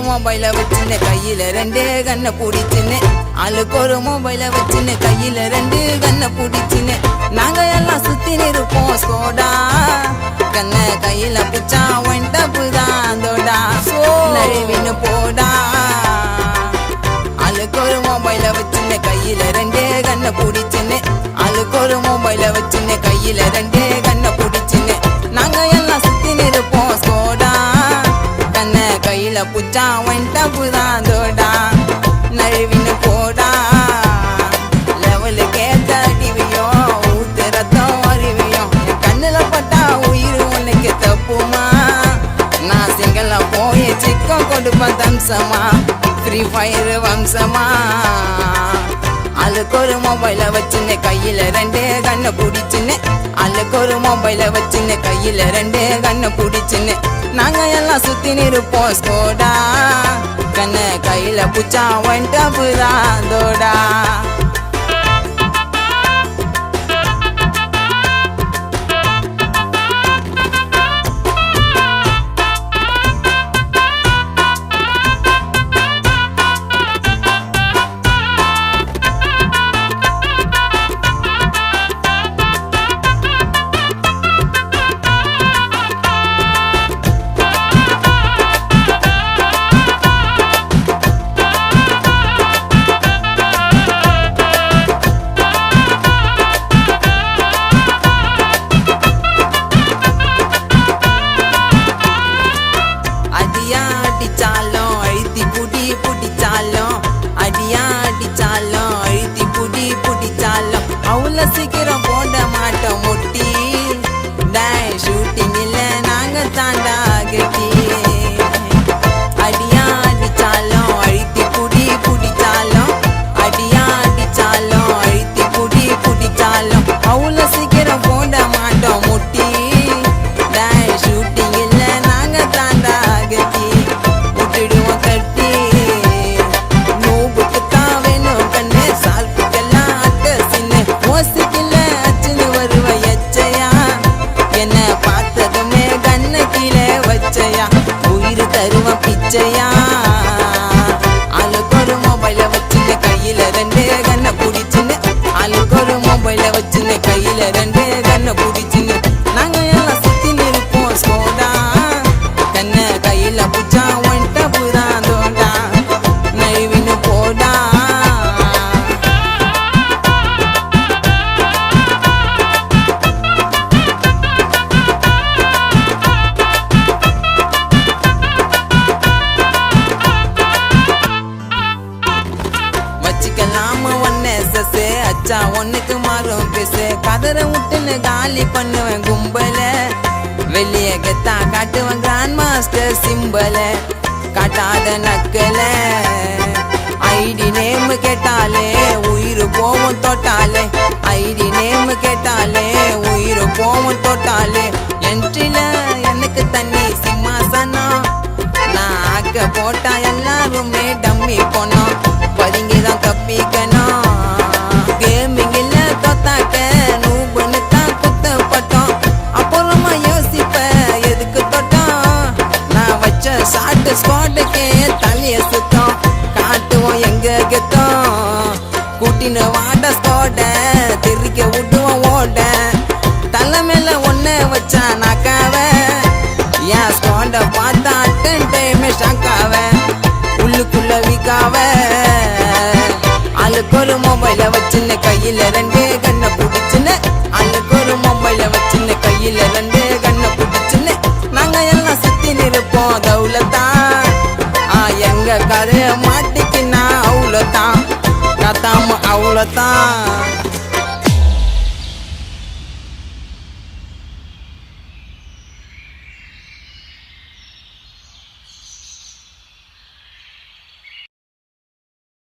மொபைல வச்சுன்னு கையில 2 கண்ணை பிடிச்சுன்னு ஆளுக்கு ஒரு மொபைல வச்சுன்னு கையில 2 கண்ணை பிடிச்சுன்னு நாங்க எல்லாம் சுத்தி நிற்போம் ஸ்கோடா கண்ணை கையில பிச்சா ஒண்டப்புதான் அதோடா நழுவின்னு போடா ஆளுக்கு ஒரு மொபைல வச்சுன்னு கையில 2 கண்ணை பிடிச்சுன்னு ஆளுக்கு ஒரு மொபைல வச்சுன்னு கையில 2 கண்ணை பிடிச்சுன்னு நாங்க எல்லாம் சுத்தி நிற்போம் ஸ்கோடா கண்ணை கையில புச்சா ஒண்டப்புதான் அதோடா நழுவின்னு போடா லெவலு கேட்ட டிவியோ ஊத்து ரத்தம் அறிவியும் கண்ணுல பட்டா உயிர் உனக்கு தப்புமா நான் சிங்கள போய் சிக்கம் கொடுப்பேன் தம்சமா ஃப்ரீ ஃபயர் வம்சமா ஆளுக்கு ஒரு மொபைல வச்சுன்னு கையில 2 கண்ணை பிடிச்சுன்னு ஆளுக்கு ஒரு மொபைல வச்சுன்னு கையில 2 கண்ணை பிடிச்சுன்னு நாங்க எல்லாம் சுத்தி நிற்போம் ஸ்கோடா கண்ணை கையில புச்சா ஒண்டப்புதான் அதோடா சீக்கிரம் போட மாட்டோம் முட்டி டாய் ஷூட்டிங் இல்ல நாங்க தாண்டா கட்டி அடியா அடிச்சாலும் அழுத்தி புடி புடிச்சாலும் அடியா அடிச்சாலும் அழுத்தி புடி புடிச்சாலும் அவ்வளோ சீக்கிரம் போட மாட்டோம் முட்டி டாய் ஷூட்டிங் இல்ல நாங்க தாண்டா கட்டி விட்டுடுவோம் கட்டி நோபுக்கு தான் வேணும் கண்ணு சால்புக்கெல்லாம் அட்ட சின்ன மோசிக்கல அச்சுன்னு வருவ எச்சையா என்ன பார்த்ததுமே கண்ண கீழே வச்சையா உயிர் தருவ பிச்சையா ஆளுக்கு ஒரு மொபைல வச்சுன்னு கையில 2 கண்ணை பிடிச்சுன்னு ஆளுக்கு ஒரு மொபைல வச்சுன்னு கையில 2 கண்ணை பிடிச்சுன்னு நாங்க எல்லாம் சுத்தி நிற்போம் ஸ்கோடா கண்ணை கையில புச்சா ஒண்டப்புதான் அதோடா நழுவின்னு போடா வச்சுக்கலாம ஒன்னே சசே அச்சா ஒன்னுக்கு மாறும் பேசு கதரை விட்டுன்னு காலி பண்ணுவேன் கும்பல வெளிய கெத்தா காட்டுவேன் கிராண்ட் மாஸ்டர் சிம்பல காட்டாத நக்கல ஐடி நேம் கேட்டாலே உயிர் போவும் தொட்டாலே ஐடி நேம் கேட்டாலே உயிர் போவும் தொட்டாலே என்ட்ரில எனக்கு தண்ணி சிம்மாசனம் நான் ஆக்க போட்டா எல்லாருமே டம்மி போனோம் பதுங்கிதான் தப்பிக்கணும் கேமிங் இல்ல தொத்தாக்க நூபுன்னு தான் குத்தப்பட்டோம் அப்புறமா யோசிப்ப எதுக்கு தொட்டோம் நான் வச்ச ஷார்ட் ஸ்குவாடுக்கே தலைய சுத்தம் காட்டுவோம் எங்க கெத்தோம் கூட்டின்னு வாட ஸ்குவாட தெரிக்க விட்டுவோம் ஓட தலை மேல ஒன்ன வச்சா நாக்காவ என் ஸ்குவாட பார்த்தா அட்டன் டைமே ஷாக்காவ உள்ளுக்குள்ள வீக்காவ ஆளுக்கு ஒரு மொபைல வச்சுன்னு கையில 2 கண்ணை பிடிச்சுன்னு ஆளுக்கு ஒரு மொபைல வச்சுன்னு கையில 2 கண்ணை பிடிச்சுன்னு நாங்க எல்லாம் சுத்தி நிற்போம் தௌலத்தான் எங்க கதைய மாட்டிக்கினா அவ்வளோதான் கத்தாம அவ்வளோதான்